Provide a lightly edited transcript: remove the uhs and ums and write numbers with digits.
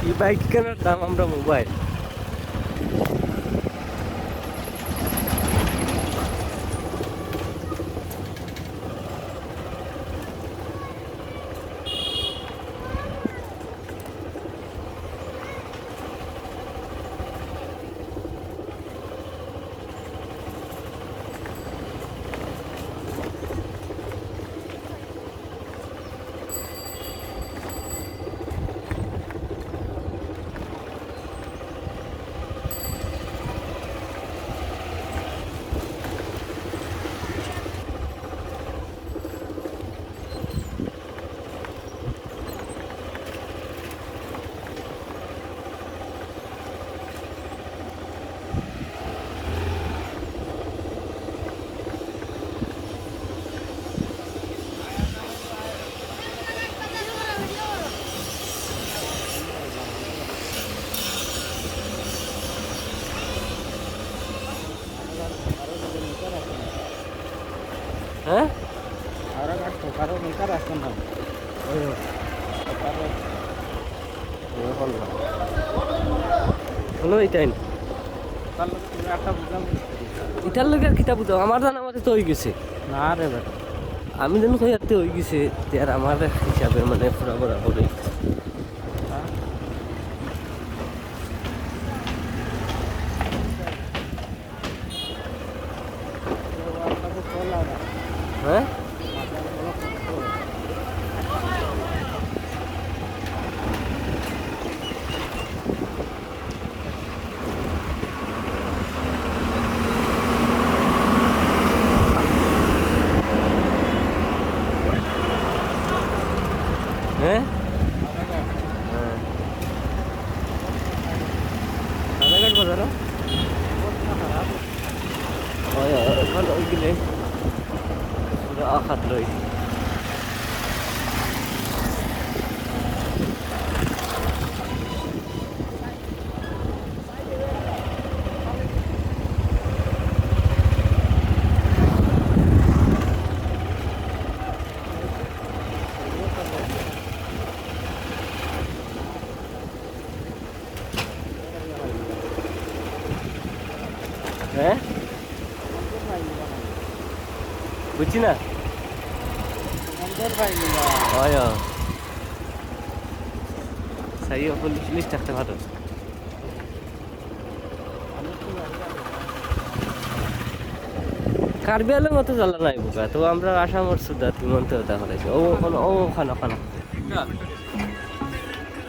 এই বাইক কেনার দাম আমরা মোবাইল। হ্যাঁ হলো এইটাই এটার লোক আর কিতাব বুঝাও আমার জানা মতে তো হয়ে গেছে না রে বেটা আমি যেন কইতে হয়ে গেছে আর আমার হিসাবে মানে পুরা বরাবর হয়ে গেছে। হ্যাঁ হ্যাঁ রাজাঘাট বাজার ওখানে ওই গেলে পুরো আঘাত রই হ্যাঁ বুঝছি না হয় সাই পুলিশ থাকতে পারো কার্বি আলের মতো জ্বালা নাই বোকা তো আমরা আসামর সুদা তুমন্ত দেখা হয়েছে ও ওখানে ওখানে